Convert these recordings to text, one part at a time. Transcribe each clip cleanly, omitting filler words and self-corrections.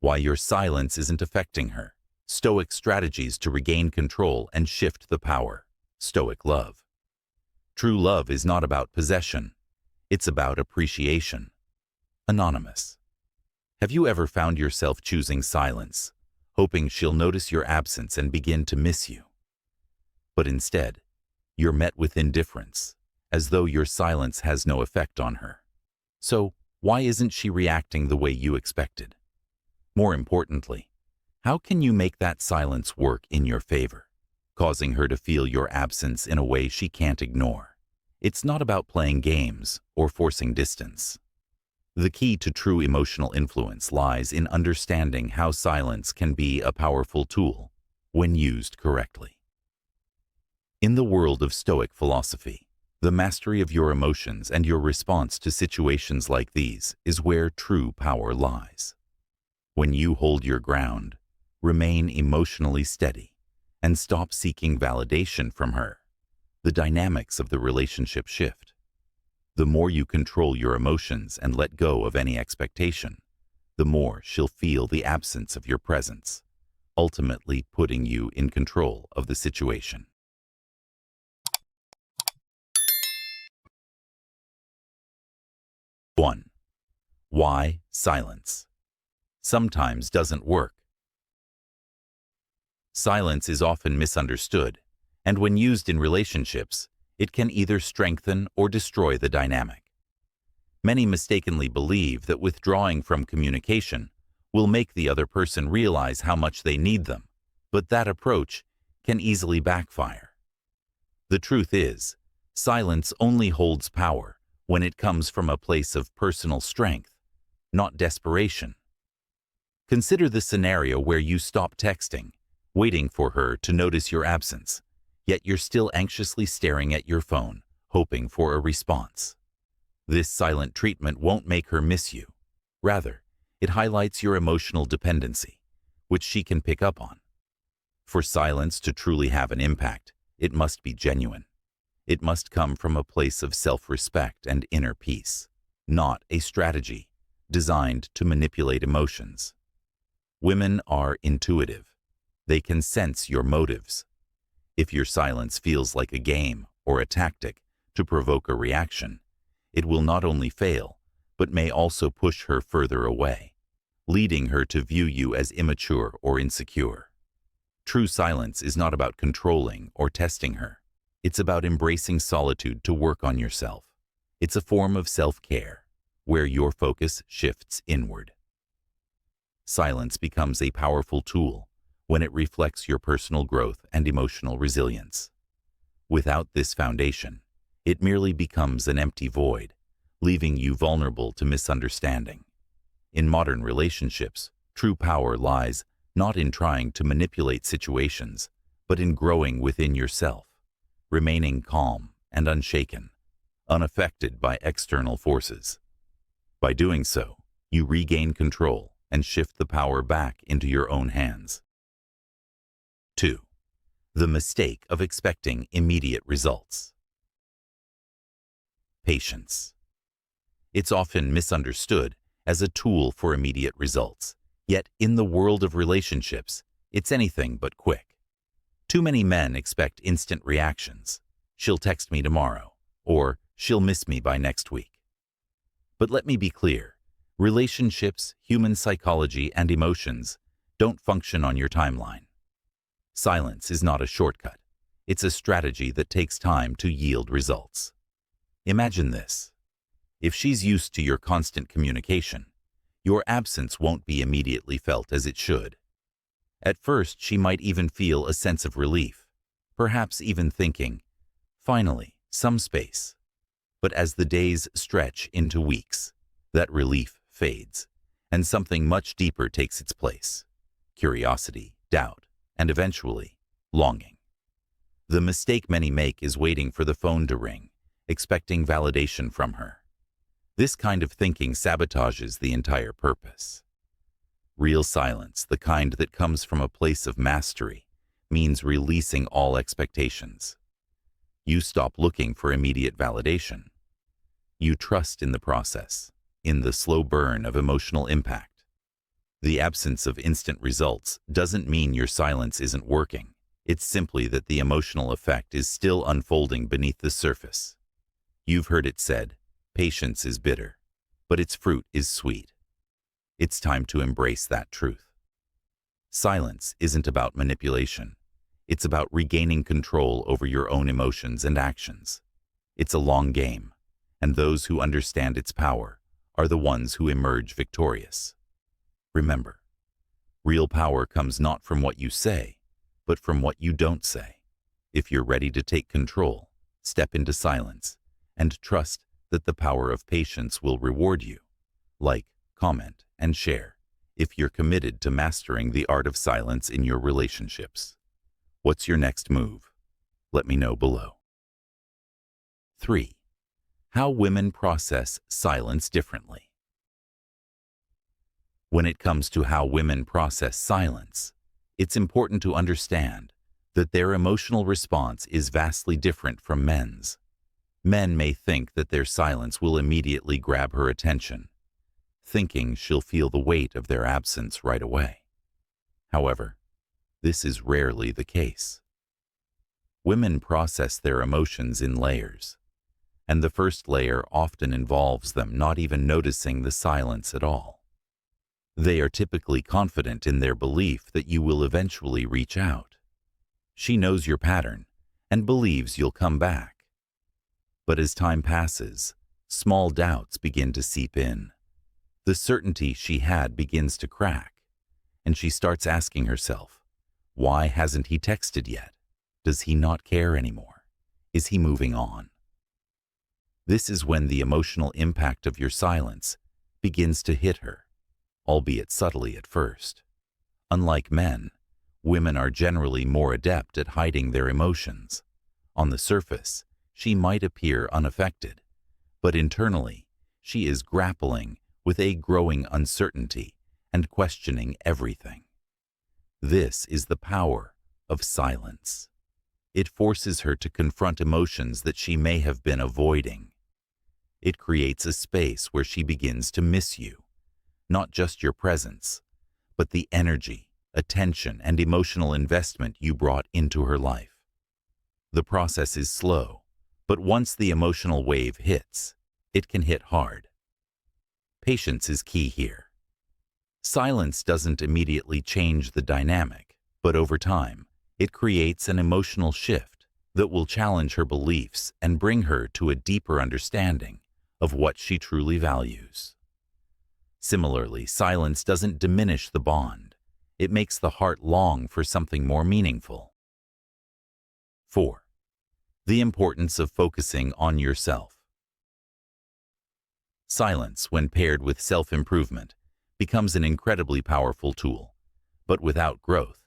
Why your silence isn't affecting her. Stoic strategies to regain control and shift the power. Stoic love. True love is not about possession. It's about appreciation. Anonymous. Have you ever found yourself choosing silence, hoping she'll notice your absence and begin to miss you? But instead, you're met with indifference, as though your silence has no effect on her. So, why isn't she reacting the way you expected? More importantly, how can you make that silence work in your favor, causing her to feel your absence in a way she can't ignore? It's not about playing games or forcing distance. The key to true emotional influence lies in understanding how silence can be a powerful tool when used correctly. In the world of Stoic philosophy, the mastery of your emotions and your response to situations like these is where true power lies. When you hold your ground, remain emotionally steady, and stop seeking validation from her, the dynamics of the relationship shift. The more you control your emotions and let go of any expectation, the more she'll feel the absence of your presence, ultimately putting you in control of the situation. 1. Why silence sometimes doesn't work. Silence is often misunderstood, and when used in relationships, it can either strengthen or destroy the dynamic. Many mistakenly believe that withdrawing from communication will make the other person realize how much they need them, but that approach can easily backfire. The truth is, silence only holds power when it comes from a place of personal strength, not desperation. Consider the scenario where you stop texting, waiting for her to notice your absence, yet you're still anxiously staring at your phone, hoping for a response. This silent treatment won't make her miss you. Rather, it highlights your emotional dependency, which she can pick up on. For silence to truly have an impact, it must be genuine. It must come from a place of self-respect and inner peace, not a strategy designed to manipulate emotions. Women are intuitive. They can sense your motives. If your silence feels like a game or a tactic to provoke a reaction, it will not only fail, but may also push her further away, leading her to view you as immature or insecure. True silence is not about controlling or testing her. It's about embracing solitude to work on yourself. It's a form of self-care, where your focus shifts inward. Silence becomes a powerful tool when it reflects your personal growth and emotional resilience. Without this foundation, it merely becomes an empty void, leaving you vulnerable to misunderstanding. In modern relationships, true power lies not in trying to manipulate situations, but in growing within yourself, remaining calm and unshaken, unaffected by external forces. By doing so, you regain control and shift the power back into your own hands. 2. The mistake of expecting immediate results. Patience. It's often misunderstood as a tool for immediate results, yet in the world of relationships, it's anything but quick. Too many men expect instant reactions. She'll text me tomorrow, or she'll miss me by next week. But let me be clear, relationships, human psychology, and emotions don't function on your timeline. Silence is not a shortcut. It's a strategy that takes time to yield results. Imagine this. If she's used to your constant communication, your absence won't be immediately felt as it should. At first, she might even feel a sense of relief, perhaps even thinking, finally, some space. But as the days stretch into weeks, that relief fades, and something much deeper takes its place: curiosity, doubt, and eventually, longing. The mistake many make is waiting for the phone to ring, expecting validation from her. This kind of thinking sabotages the entire purpose. Real silence, the kind that comes from a place of mastery, means releasing all expectations. You stop looking for immediate validation. You trust in the process, in the slow burn of emotional impact. The absence of instant results doesn't mean your silence isn't working. It's simply that the emotional effect is still unfolding beneath the surface. You've heard it said, patience is bitter, but its fruit is sweet. It's time to embrace that truth. Silence isn't about manipulation. It's about regaining control over your own emotions and actions. It's a long game, and those who understand its power are the ones who emerge victorious. Remember, real power comes not from what you say, but from what you don't say. If you're ready to take control, step into silence, and trust that the power of patience will reward you. Like, comment, and share if you're committed to mastering the art of silence in your relationships. What's your next move? Let me know below. 3. How women process silence differently. When it comes to how women process silence, it's important to understand that their emotional response is vastly different from men's. Men may think that their silence will immediately grab her attention, thinking she'll feel the weight of their absence right away. However, this is rarely the case. Women process their emotions in layers, and the first layer often involves them not even noticing the silence at all. They are typically confident in their belief that you will eventually reach out. She knows your pattern and believes you'll come back. But as time passes, small doubts begin to seep in. The certainty she had begins to crack, and she starts asking herself, why hasn't he texted yet? Does he not care anymore? Is he moving on? This is when the emotional impact of your silence begins to hit her, albeit subtly at first. Unlike men, women are generally more adept at hiding their emotions. On the surface, she might appear unaffected, but internally, she is grappling with a growing uncertainty and questioning everything. This is the power of silence. It forces her to confront emotions that she may have been avoiding. It creates a space where she begins to miss you, not just your presence, but the energy, attention, and emotional investment you brought into her life. The process is slow, but once the emotional wave hits, it can hit hard. Patience is key here. Silence doesn't immediately change the dynamic, but over time, it creates an emotional shift that will challenge her beliefs and bring her to a deeper understanding of what she truly values. Similarly, silence doesn't diminish the bond. It makes the heart long for something more meaningful. 4. The importance of focusing on yourself. Silence, when paired with self-improvement, becomes an incredibly powerful tool. But without growth,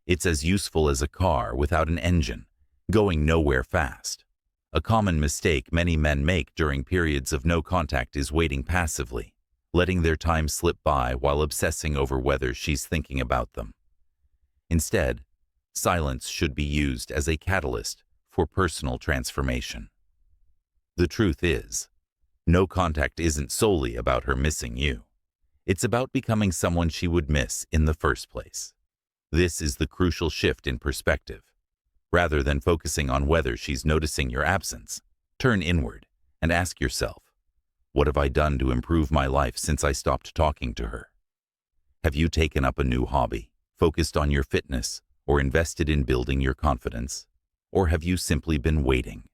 it's as useful as a car without an engine, going nowhere fast. A common mistake many men make during periods of no contact is waiting passively, letting their time slip by while obsessing over whether she's thinking about them. Instead, silence should be used as a catalyst for personal transformation. The truth is, no contact isn't solely about her missing you. It's about becoming someone she would miss in the first place. This is the crucial shift in perspective. Rather than focusing on whether she's noticing your absence, turn inward and ask yourself, what have I done to improve my life since I stopped talking to her? Have you taken up a new hobby, focused on your fitness, or invested in building your confidence? Or have you simply been waiting,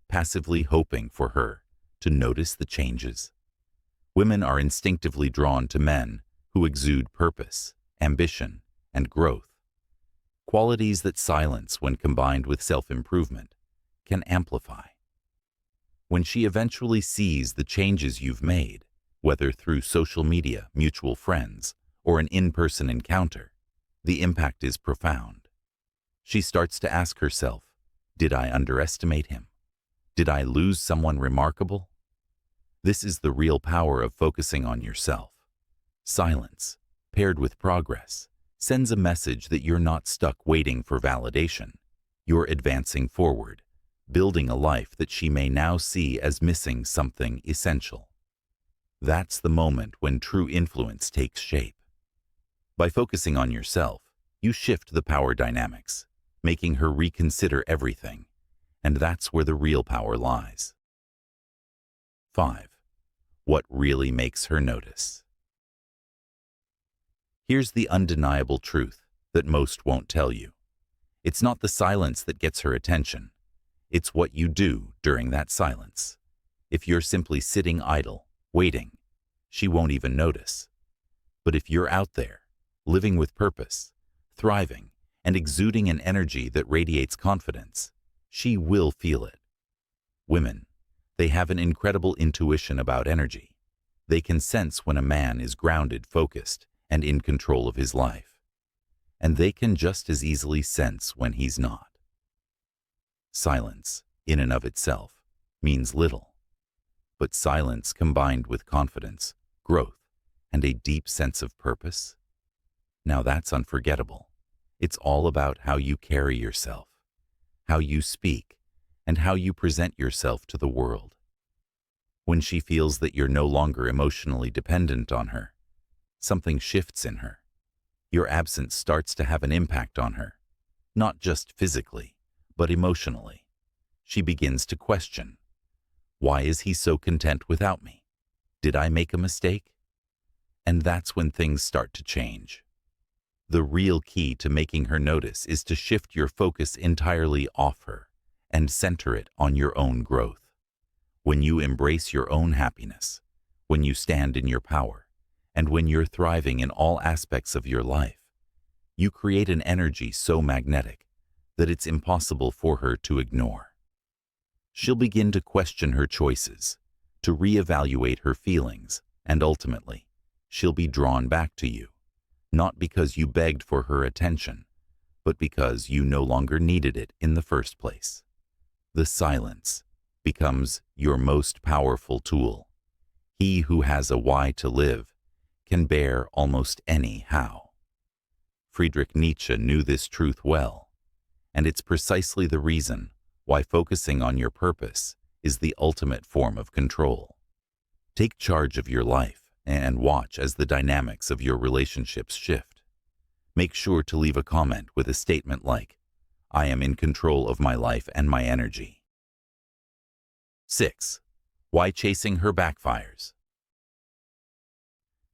passively hoping for her to notice the changes? Women are instinctively drawn to men who exude purpose, ambition, and growth. Qualities that silence, when combined with self-improvement, can amplify. When she eventually sees the changes you've made, whether through social media, mutual friends, or an in-person encounter, the impact is profound. She starts to ask herself, did I underestimate him? Did I lose someone remarkable? This is the real power of focusing on yourself. Silence, paired with progress, sends a message that you're not stuck waiting for validation. You're advancing forward, building a life that she may now see as missing something essential. That's the moment when true influence takes shape. By focusing on yourself, you shift the power dynamics, making her reconsider everything, and that's where the real power lies. 5. What really makes her notice? Here's the undeniable truth that most won't tell you. It's not the silence that gets her attention. It's what you do during that silence. If you're simply sitting idle, waiting, she won't even notice. But if you're out there, living with purpose, thriving, and exuding an energy that radiates confidence, she will feel it. Women, they have an incredible intuition about energy. They can sense when a man is grounded, focused, and in control of his life. And they can just as easily sense when he's not. Silence, in and of itself, means little. But silence combined with confidence, growth, and a deep sense of purpose? Now that's unforgettable. It's all about how you carry yourself, how you speak, and how you present yourself to the world. When she feels that you're no longer emotionally dependent on her, something shifts in her. Your absence starts to have an impact on her, not just physically, but emotionally. She begins to question, why is he so content without me? Did I make a mistake? And that's when things start to change. The real key to making her notice is to shift your focus entirely off her and center it on your own growth. When you embrace your own happiness, when you stand in your power, and when you're thriving in all aspects of your life, you create an energy so magnetic that it's impossible for her to ignore. She'll begin to question her choices, to reevaluate her feelings, and ultimately, she'll be drawn back to you, not because you begged for her attention, but because you no longer needed it in the first place. The silence becomes your most powerful tool. He who has a why to live can bear almost any how. Friedrich Nietzsche knew this truth well, and it's precisely the reason why focusing on your purpose is the ultimate form of control. Take charge of your life and watch as the dynamics of your relationships shift. Make sure to leave a comment with a statement like, I am in control of my life and my energy. 6. Why chasing her backfires?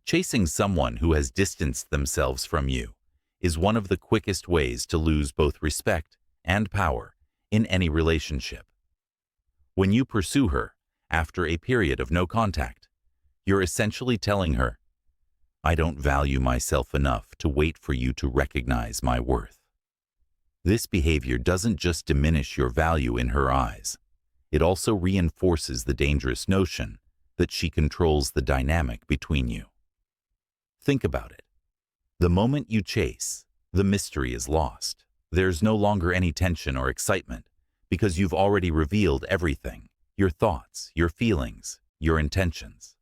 Chasing someone who has distanced themselves from you is one of the quickest ways to lose both respect and power in any relationship. When you pursue her after a period of no contact, you're essentially telling her, I don't value myself enough to wait for you to recognize my worth. This behavior doesn't just diminish your value in her eyes, it also reinforces the dangerous notion that she controls the dynamic between you. Think about it. The moment you chase, the mystery is lost. There's no longer any tension or excitement because you've already revealed everything, your thoughts, your feelings, your intentions.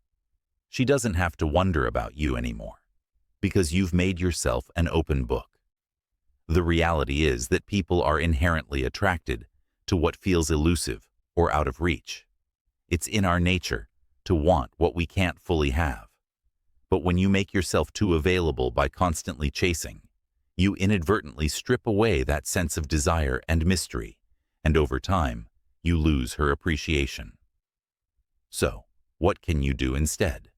She doesn't have to wonder about you anymore because you've made yourself an open book. The reality is that people are inherently attracted to what feels elusive or out of reach. It's in our nature to want what we can't fully have. But when you make yourself too available by constantly chasing, you inadvertently strip away that sense of desire and mystery, and over time, you lose her appreciation. So, what can you do instead?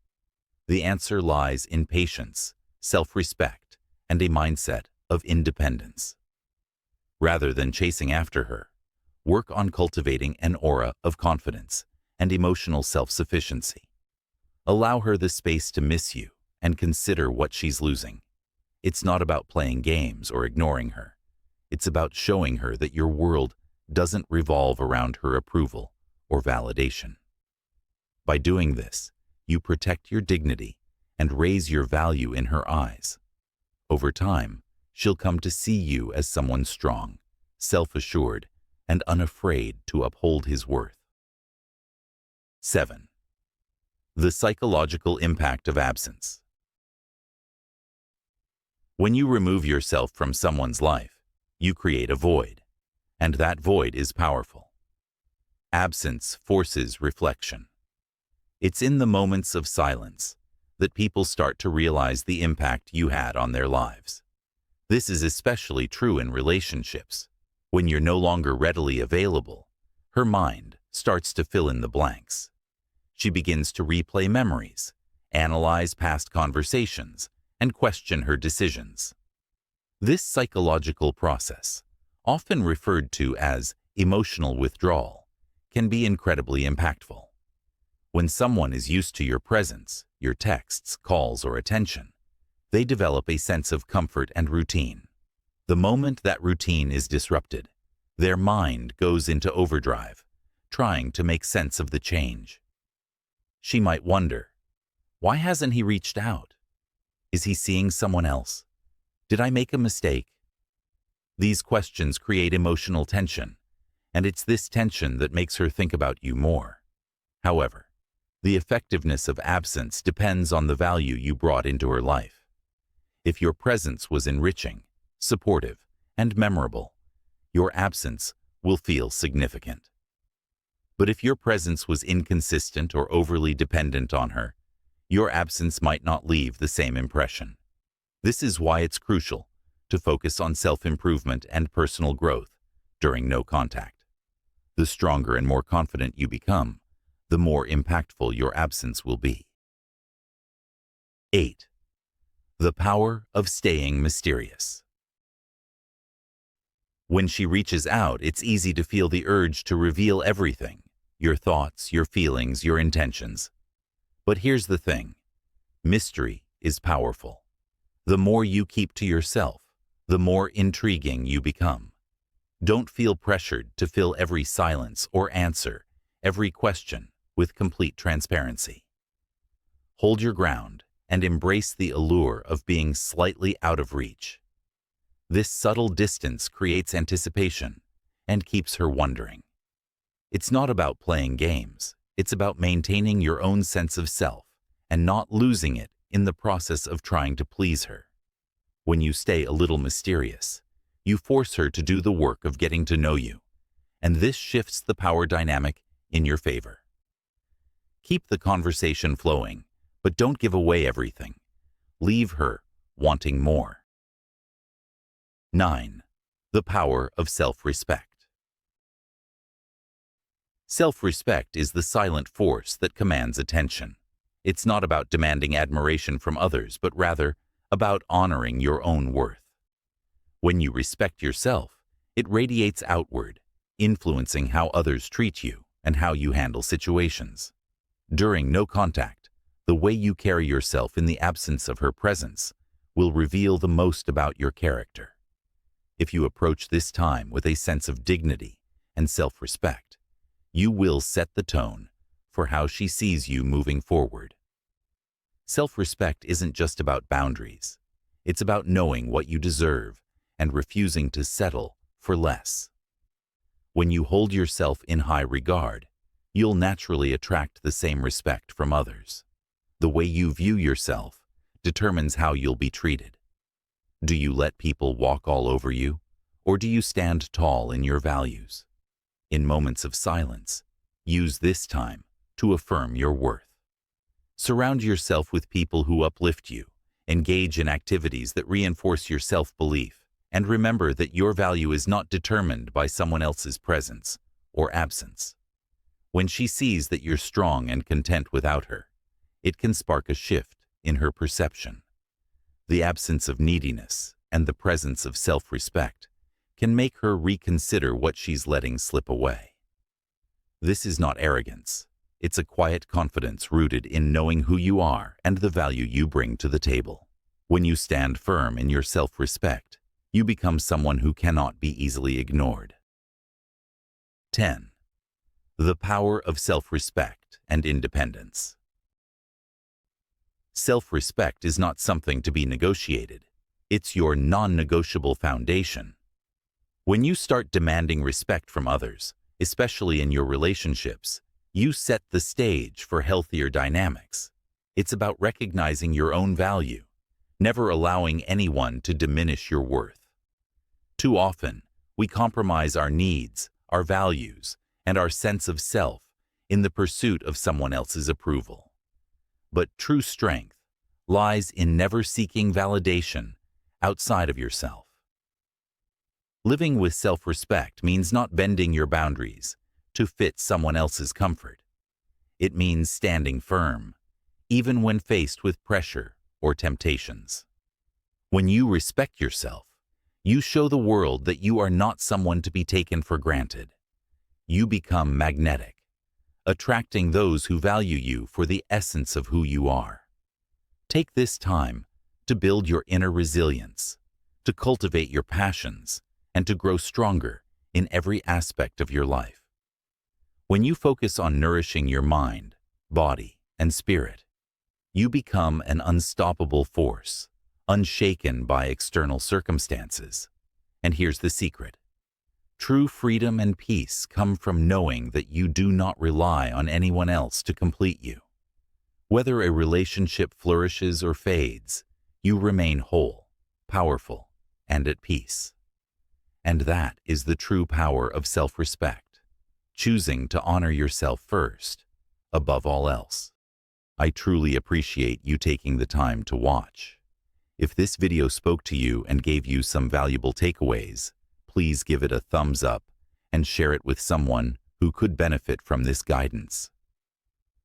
The answer lies in patience, self-respect, and a mindset of independence. Rather than chasing after her, work on cultivating an aura of confidence and emotional self-sufficiency. Allow her the space to miss you and consider what she's losing. It's not about playing games or ignoring her. It's about showing her that your world doesn't revolve around her approval or validation. By doing this, you protect your dignity and raise your value in her eyes. Over time, she'll come to see you as someone strong, self-assured, and unafraid to uphold his worth. 7. The psychological impact of absence. When you remove yourself from someone's life, you create a void, and that void is powerful. Absence forces reflection. It's in the moments of silence, that people start to realize the impact you had on their lives. This is especially true in relationships. When you're no longer readily available, her mind starts to fill in the blanks. She begins to replay memories, analyze past conversations, and question her decisions. This psychological process, often referred to as emotional withdrawal, can be incredibly impactful. When someone is used to your presence, your texts, calls, or attention, they develop a sense of comfort and routine. The moment that routine is disrupted, their mind goes into overdrive, trying to make sense of the change. She might wonder, why hasn't he reached out? Is he seeing someone else? Did I make a mistake? These questions create emotional tension, and it's this tension that makes her think about you more. However, the effectiveness of absence depends on the value you brought into her life. If your presence was enriching, supportive, and memorable, your absence will feel significant. But if your presence was inconsistent or overly dependent on her, your absence might not leave the same impression. This is why it's crucial to focus on self-improvement and personal growth during no contact. The stronger and more confident you become, the more impactful your absence will be. 8. The power of staying mysterious. When she reaches out, it's easy to feel the urge to reveal everything, your thoughts, your feelings, your intentions. But here's the thing, mystery is powerful. The more you keep to yourself, the more intriguing you become. Don't feel pressured to fill every silence or answer every question with complete transparency. Hold your ground and embrace the allure of being slightly out of reach. This subtle distance creates anticipation and keeps her wondering. It's not about playing games, it's about maintaining your own sense of self and not losing it in the process of trying to please her. When you stay a little mysterious, you force her to do the work of getting to know you, and this shifts the power dynamic in your favor. Keep the conversation flowing, but don't give away everything. Leave her wanting more. 9. The power of self-respect. Self-respect is the silent force that commands attention. It's not about demanding admiration from others, but rather about honoring your own worth. When you respect yourself, it radiates outward, influencing how others treat you and how you handle situations. During no contact, the way you carry yourself in the absence of her presence will reveal the most about your character. If you approach this time with a sense of dignity and self-respect, you will set the tone for how she sees you moving forward. Self-respect isn't just about boundaries. It's about knowing what you deserve and refusing to settle for less. When you hold yourself in high regard, you'll naturally attract the same respect from others. The way you view yourself determines how you'll be treated. Do you let people walk all over you, or do you stand tall in your values? In moments of silence, use this time to affirm your worth. Surround yourself with people who uplift you, engage in activities that reinforce your self-belief, and remember that your value is not determined by someone else's presence or absence. When she sees that you're strong and content without her, it can spark a shift in her perception. The absence of neediness and the presence of self-respect can make her reconsider what she's letting slip away. This is not arrogance. It's a quiet confidence rooted in knowing who you are and the value you bring to the table. When you stand firm in your self-respect, you become someone who cannot be easily ignored. 10. The power of self-respect and independence. Self-respect is not something to be negotiated. It's your non-negotiable foundation. When you start demanding respect from others, especially in your relationships, you set the stage for healthier dynamics. It's about recognizing your own value, never allowing anyone to diminish your worth. Too often, we compromise our needs, our values, and our sense of self in the pursuit of someone else's approval. But true strength lies in never seeking validation outside of yourself. Living with self-respect means not bending your boundaries to fit someone else's comfort. It means standing firm, even when faced with pressure or temptations. When you respect yourself, you show the world that you are not someone to be taken for granted. You become magnetic, attracting those who value you for the essence of who you are. Take this time to build your inner resilience, to cultivate your passions, and to grow stronger in every aspect of your life. When you focus on nourishing your mind, body, and spirit, you become an unstoppable force, unshaken by external circumstances. And here's the secret. True freedom and peace come from knowing that you do not rely on anyone else to complete you. Whether a relationship flourishes or fades, you remain whole, powerful, and at peace. And that is the true power of self-respect, choosing to honor yourself first, above all else. I truly appreciate you taking the time to watch. If this video spoke to you and gave you some valuable takeaways, please give it a thumbs up and share it with someone who could benefit from this guidance.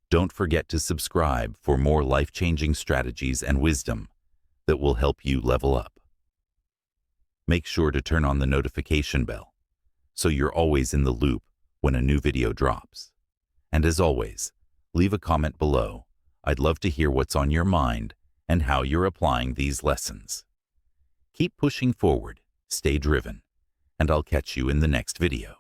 Don't forget to subscribe for more life-changing strategies and wisdom that will help you level up. Make sure to turn on the notification bell so you're always in the loop when a new video drops. And as always, leave a comment below. I'd love to hear what's on your mind and how you're applying these lessons. Keep pushing forward, stay driven, and I'll catch you in the next video.